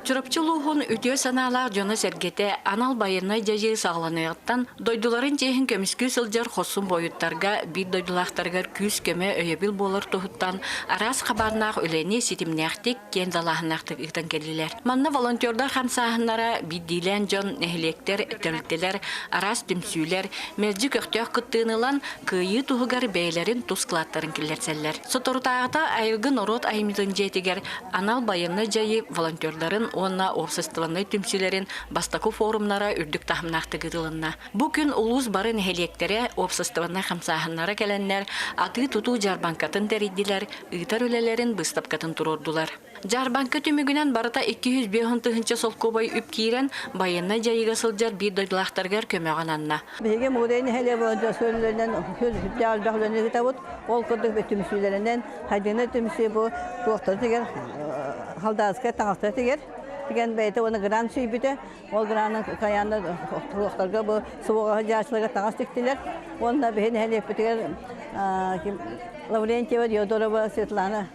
Чурапчылуғын үтіе саналар жоны сәргете анал байырнай жайы сағланығыттан дойдуларын жейін көміскі сылжар қосын бойыттарға бір дойдулақтарғар күз көмі өйебіл болыр тұхыттан арас қабарнақ өлені сетімнәқтік кендалағынақтық ұқтан келілер. Манна волонтердар қамсағынлара биддейлен жон нәхілектер, тәліктелер, арас дүмсүйлер, мәзді көқтеқ күттіғынылан күйі тұғығар бәйлерін тұскылаттарын келерсәлер. Соторутағыта айылғын орот айымызын жетігер анал байырнай жайы волонтерларын онна обществоны түмсүлерин бастаку форумнара үрдүк тахымнақты гыдылынна. Бу күн улус барын хелектері обществоны хамсахыннара келеннер, аты туту жарбанкатын тәриддилер, ыйтар өлелерин быстапкатын турордулар. Жарбанка түмігінен барыта 250 солкобай үп кейрен байынна жайыға сылжар бір дойдылақтарғар көмеған анна. Беге мұғдайын әлі болынша сөйлерінен хүзді албақларыны ғытавыд, ол күрдік бе түмсүйлерінен хайдыны түмсі бұл туақтары тегер, халдазға таңақтары тегер. Деген бәйті оны гран сүйбіді, ол гранның қаянды туақтарға бұл суға жашылыға таңас тектілер. Онына бейін әлі өпітігер Лаврентьева, Диодорова, Светлана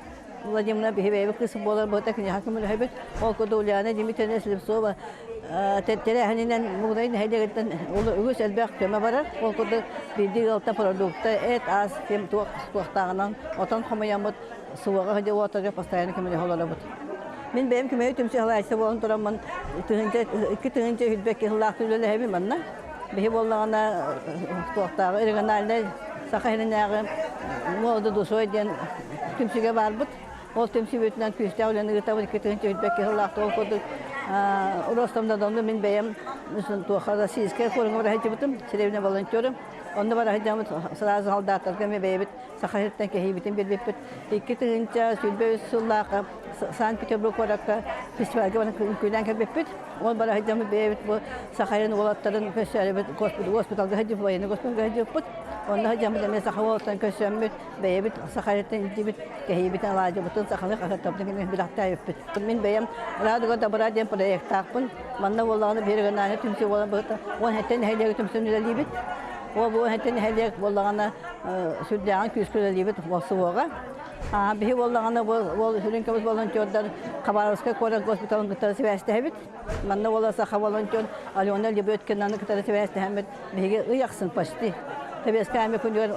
Владимировна бейбі қысы болар бұта күне хакымы өйбіт. Ол күрді Ульяна Димитрияна Слепцова тәттері әнінен мұғдайын әлдегіттен үгіс әлбәқ көмі барар. Ол күрді білдігі алта продукты, әт, аз, кем туақтағынан отан қомаямыд суға ғыды отырға пастайыны көмілі олары бұд. Мен бәйім көмей түмсі ғылайсы болын тұрамын, үкі түгінші хүлбәкке ғылақты өлі әбі манна. Бейі болағына туақтағы үрігіналіне сақайынағы молды дұсой ден түмсіге бар бұд. Ол түмсі өтінен күсті әулені ғытабы үкі түгінші хүлбәкке ғылақты ол көдік. Ростамда домды мен бәйім туақада сиізке қорыңы бар әйті бұтым, серевіне волонтерім. Onda var hacamız sırası haldatlarken ve beybit Sakhayetten kehibitin bir beybit. İki tığınca sülbe sullaka Sankt Petersburg olarak festivalge bana köyden ke beybit. On var hacamız beybit bu Sakhaye'nin olatların festivali hospitalda hacı bayını hospitalda hacı put. Onda hacamız da mesela havadan köşemmüt beybit Sakhayetten intibit kehibitin alacı butun Sakhaye'nin kasaptaki bir hatta beybit. Min beyim radyo da baraden proyekt takpın. Manna vallahi bir günahı tümsü olan bu. On hatten hele tümsü nüzeli O bu hatten hele vallahi sürdüğün küsküleli bit vasuğa. Bihi vallahi bu sürünkemiz volonterler Kabarovska Korak Hospitalın kıtarısı vəsdə həbit. Manna vallahi volonter Alyona Libetkenanın kıtarısı vəsdə həbit. Bihi ıyaqsın pasti. Tabii eskiden kunyor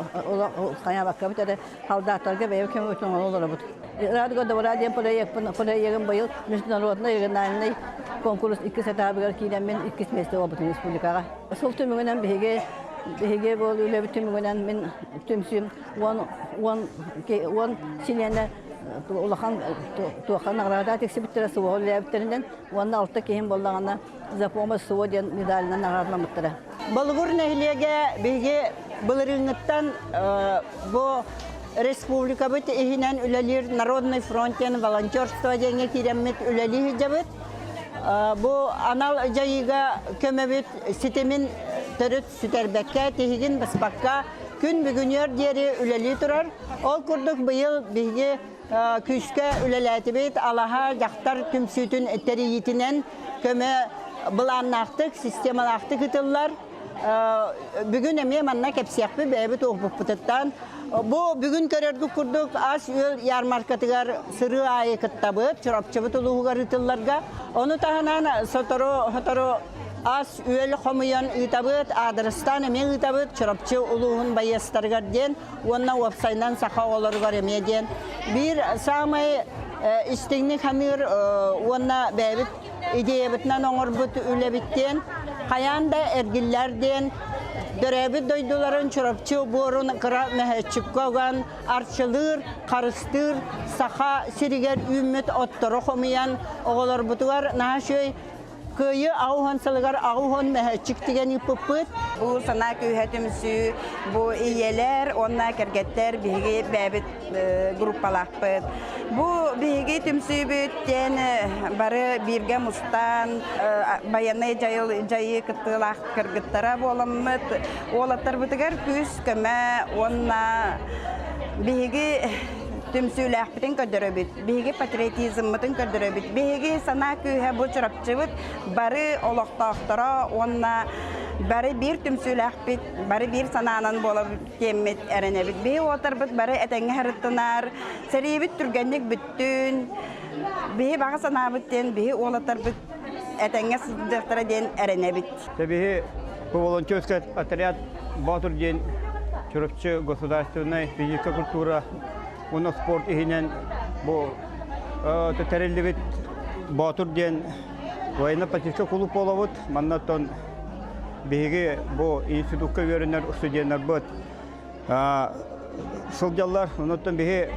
kaya bakıp da haldatlarga ve kömür ötün olur bu. Radyo da radyo projenin bayıl Müslüman rodna yığınlarında konkurs 2 setabigar kilen men 2 mesle oldu respublikaya. Sol tümünden Bihege bol öyle bütün günden men tümsüm on silene olakan tuğan arada teksibittere suğul yaptırından onun altta kehin bollağına zapoma suğu diyen medalinden ağırlamıştır. Balgur nehliyege bihege Былырыңыттан bu республика бит ихинен үлелер Народный фронтен волонтерство деңе киреммет үлели жабыт. Bu anal жайыга көмөбүт ситемин төрөт сүтербекке тегин баспакка күн бүгүнөр дери үлели турар. Ол курдук быйыл биге күскө үлелетибит алаха жактар түмсүтүн этериитинен көмө буланнактык системалактык ытыллар. Bugün emeğe manna kepsiyaklı beybi toğbuk putattan. Bu bugün körerdük kurduk az yol yarmarkatıgar sırı ayı kıttabıt, çorapçıbıt uluğugar ıtıllarga. Onu tahanan sotoro az yol xomuyan ıtabıt, adrestan emeğe ıtabıt, çorapçı uluğun bayastargar den, onna websaydan sağa olargar emeğe den. Bir samay isteknik hamir onna beybi ideya bitnan oңor but üle bitten. Kayanda ergillerden dörebi doyduların çorapçı borun kıra meheçik kogan arçılır, karıştır, saha siriger ümmet ottoru xomayan oğlar butugar naşöy köyü ağuhan salıgar ağuhan meheçik digen ipıpıt. Bu sana köyhetümsü, bu iyeler, onlar kergetler, bihigi bebit grupalakpıt. Bu bihigi tümsü bütten, barı birge mustan, bayanay jayı kıtılak kırgıttara bolamıt. Olatlar bitigar küs köme, onna bihigi tümsülahpıtın ködürübüt, bihigi patriotizmıtın ködürübüt, bihigi sana köyhe bu çırapçıbıt, barı olaqtaqtara, onna barı bir tümsülahpıt, barı bir sananan bola kemmet erenebit, bihi otarbıt, barı etenge harıttınar, seribit türgenlik büttün, Bihi bağı sanabıtten, bihi oğlatar bit, etenge sıddıqtıra den erenebit. Tabii bu волонтерский отряд Батур день чурапчы государственной физическая культура, уны спорт ихинен bu тетәреллебит Батур день военно-политический клуб олавыт, маннаттан биһиги bu институтка веренер студентлар бит. Сылдаллар, онуттан биһи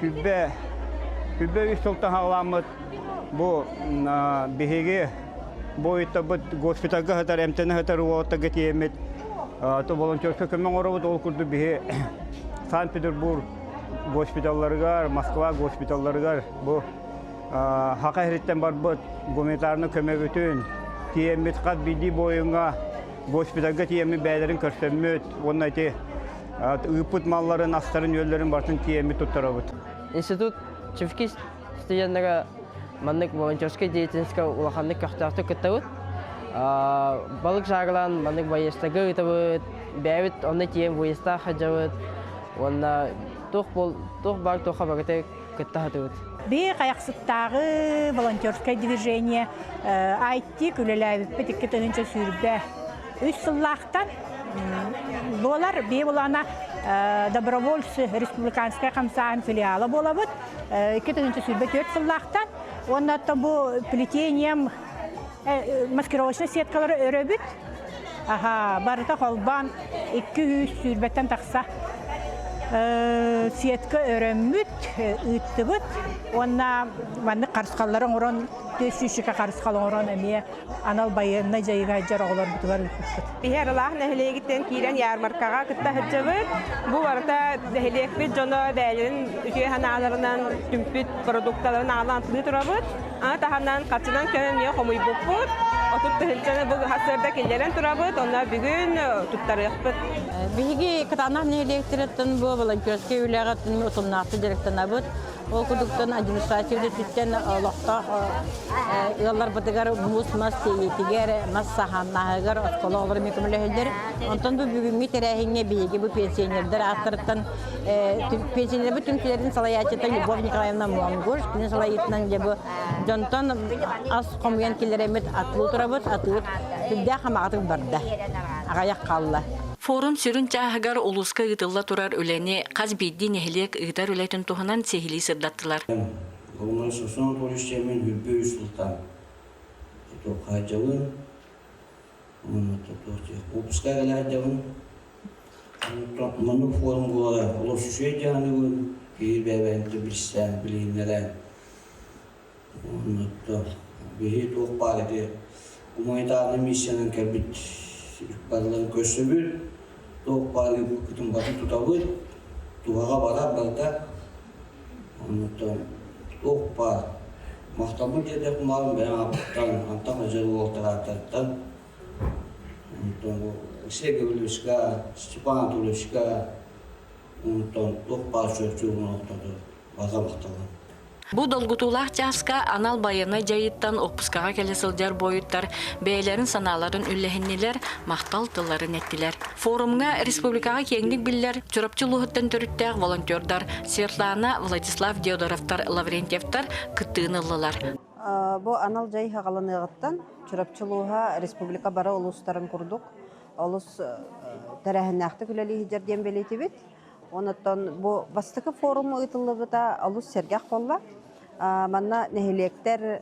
күббе үстөлтөн халамыт. Bu биһиги бойта бит госпитальга хатар эмтене хатар уота гетиемет. То волонтерка көмөң оробут ол курду биһи Санкт-Петербург госпитальларга, Москва госпитальларга bu хакайреттен барбыт гуманитарны көмөк үтүн тиемет кат биди боюнга госпитальга тиеми бәйләрен көрсөмөт. Онна айты ыпыт малларын, астарын, өллөрүн бартын тиеми туттарабыт. Институт Чевки студенттері маннык волонтерский деятельностька улаханнык көқтақты күттәуіт. Балық жағылан маннык байыстағы ұтабыт, бәйбіт онны тием байыста қаджауыт. Онна тоқ бар тоқа бағыты күтті хатуыт. Бе қаяқсыттағы волонтерское движение айтти күлеләбіп бітікке төнінші сүрді. Үш сыллақтан болар бе болана добровольцы республиканская камсаан филиала болабыт. Икки төнінші сүрді 4 сыллақтан. Оннаттан бұл плетением маскировочный сеткалары өрөбіт. Барыта қолбан 200 сүрбеттен тақса. Сетка өрөммүт, ыттыбыт. Онна ванны қарысқаларын орон, 400-шіка қарысқалын орон әме анал байынна жайыға жар оғылар бұтығар үкпіт. Бихер Аллах нәхілегіттен кейрен ярмаркаға күтті хүтчібіт. Бұл барыта нәхілекпіт жоны бәлерін үке ханаларынан түмпіт продукталарын ағылан тұлы тұрабыт. Таханан қатшынан көнен не қомой бұқпыт. Отып тұхылчаны бұл хасырда келерен тұрабыт. Онна бүгін тұттары яқпыт. Биһиги кытанах нелектиреттен бу волонтерский үлягатын утумнакты директен абыт. Ол кудуктан административде түттен лохта яллар батыгар мус мас тегер мас саханнагар оскололор мекемелелер. Онтон бу бүгүнкү терехиңе биһиги бу пенсионердер аттырттан пенсионер бүтүн килерин салаячытан Любовь Николаевна Монгуш кине салаятынан бу жонтон ас комуян килеремет атлуу турабыт атыт бидде хамагатык барда. Агаяк калла. Форум сүрін чағығар улуска ұтылла тұрар өләне қаз бейді нәхілек ұйтар өләтін тұғынан сехілі сырдаттылар. Олманы сосын полисчемен үрбе үсілтан. Это қайжауын, опуска ғалайдауын. Мұны форум болары, олар сүшей жағанығын, кейір бәбәнті білістен, білейінлерін. Бейі тоқ бар еді, гуманитарны миссияның кәрбіт барлығын көсібір, тоқ бары күтін батын тұтабыр, туғаға барар барда, тоқ бар. Мақтабын деді құмалым бәйін апыттан, антақ өзір олтыға аттарттан, Сергей Валерьевичка, Степан Анатольевичка, тоқ бар сөйттеуін оқтады, барға мақталған. Бу долгутулах часка анал байына жайыттан опускаға келе сылжар бойыттар, бәйлерін саналарын үлләхіннелер, мақтал тылларын әттілер. Форумға республикаға кеңдік білдер, чурапчылығыттан төріттәғ волонтердар Светлана, Владислав Деодоровтар, Лаврентьевтар күттіғынылылар. Бу анал жай хағаланыгыттан чурапчылыға республика бара улустарын курдук. Олус тәрәһіннәқті күләлі хиджарден белеті бит. Онаттан бу бастыкы форумы ытылыбыта алус сергах болла. Манна нехилектер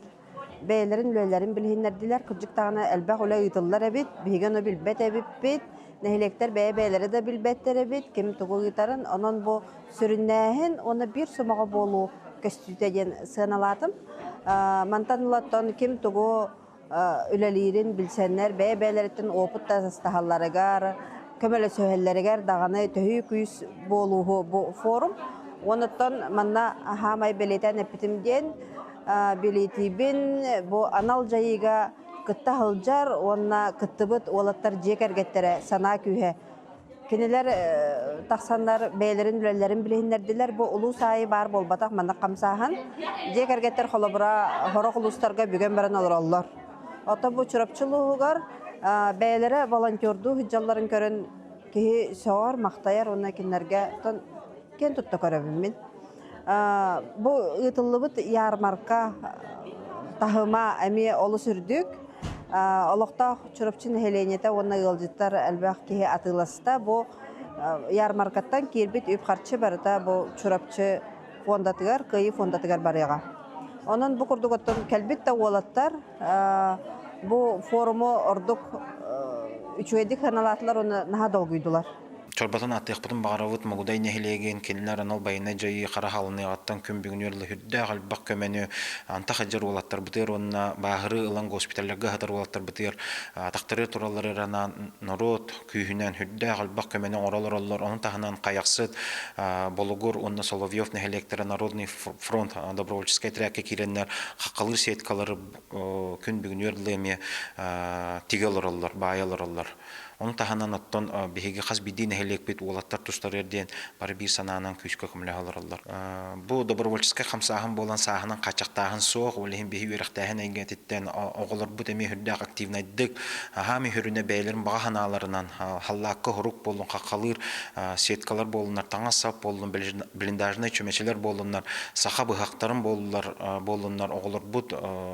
бәйләрен үләләрен билһиннәрдиләр. Күҗиктагына әлбәг үлә ытыллар бит. Биген о билбәт бит. Нехилектер бәйләре дә билбәттәр бит. Ким тугы гитарын анан бу сүрүннәһен оны бир сумага болу көстүтәген сыналатым. Мантанлаттан ким тугы үләләрен билсәннәр бәйләрен опыт тастахалларыгар көмөлө сөһелләргә даганы төһү күз болуы бу форум. Онуттан манна хамай белетен эпитимден билетибин бу анал жайыга кытта хылжар, онна кыттыбыт олаттар жекергеттере сана күйе. Кинелер тақсандар бәйлерин үлелерин билһиннердилер. Бу улуу сайы бар болбатак манна камсахан. Жекергеттер холобура хорок улустарга бүген баран олороллор. Ата бу чурапчылыгар бәйләре волонтерду хиджалларын көрөн кихи соор мактаяр онна киннерге кен тутта көрөбүм мен. Бу ытыллыбыт ярмарка тахыма эми олы сүрдүк. Олохта чурапчын хеленете онна ылжыттар әлбәк кеһе атыласта бу ярмаркаттан кирбит үп харчы барыта бу чурапчы фондатыгар, кыйы фондатыгар барыга. Онон бу курдуготтон келбит та олаттар бу форуму ордук үчүедик ханалатлар оны наха долгуйдулар. Чорбатын аттыqпытын бағаравыт мұғыдай нәхилеген келінлер анал байына жайы қара халыны аттан күн бүгін өрлі хүрді қалбақ көмені анта қаджар олаттар бұтыр, онына бағыры ұлан госпиталларға ғадар олаттар бұтыр, тақтыры туралары рана норот күйінен хүрді қалбақ көмені оралар олар, оның тағынан қаяқсыд Бологор, онына Соловьев нәхилектері Народный фронт добровольческай трәкке керенлер қаққалыр сеткалары күн бүгін өрлі тигел оралар, байалар олар. Onun tahanan ottun bihigi xas biddi nehilek bit ulattar tustar erden bari bir sananın küçük kümle alırlar. Bu добровольческий хамсаһын болан саһының качактагын соқ, улehen биһи үрәхтәһен әйгәтеттән оғылар бу дәме хүрдәк активнайдык. Һәм хүрүне бәйләрен баганаларынан халлакка хурук болун какалыр, сеткалар болунар, таңа сап болун, блиндажны чөмәчеләр болунар, саха быхактарын болунар, оғылар бу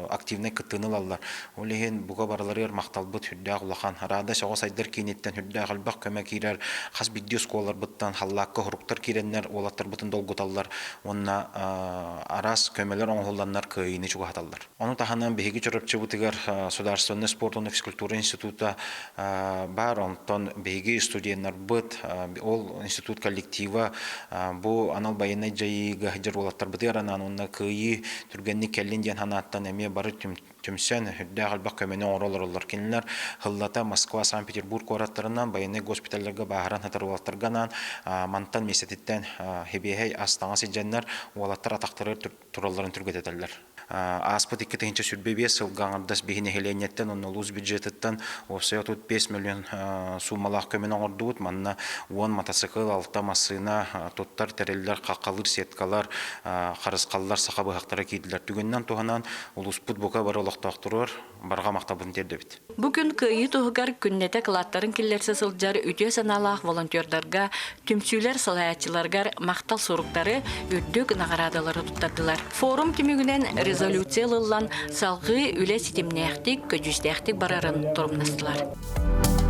активнай кытынылалар. Улehen буга баралар мактал бу хүрдәк улахан арада соғыс айдар кинеттен хүрдәк албак көмәкирәр, хас бидди сколар буттан халлакка хуруктар киреннәр, олаттар бутын долгуталлар. Онна арас көмелер оңғолданнар кыйыны чугаталлар. Оны таханан беги чорапчы бутыгар Государственный спортный физкультура института бар, онтон беги студентлар бут, ол институт коллектива бу анал байына жайыга хәҗер олаттар бутыгар анан онна кыйы түргәнне келлин дигән ханаттан эме бары Тümsen hüddə qalbaq köməni oralırlar. Kinlər Hıllata, Moskva, Sankt-Peterburg orattарынан байыны госпитальләргә баһаран хатırlattырганан мантан месететтен хебехей астаңа сиҗәннәр олаттар атактыры туралларын түргәтәләр. Аспыт 2-нче сүрбебе сылгаңдас бихине хеленеттен онны луз бюджеттан осы 5 миллион суммалах көмені ордуут манна 10 мотоцикл, 6 машина, тоттар тәрелләр, қақалыр, сеткалар, қарысқаллар, сақабы хақтара кейділер. Түгеннен туғанан улуспут бока бар олақтақтырыр, барға мақтабын дерді бит. Бүгін күйі тұғығар күннете қылаттарын келерсе сылжар үте саналақ волонтердарға, түмсүйлер сылаятчыларғар мақтал соруқтары үрдік нағарадалары тұттардылар. Форум түмігінен резолюциялылан салғы үле сетімнәқтік, көджістәқтік барарын тұрымнастылар.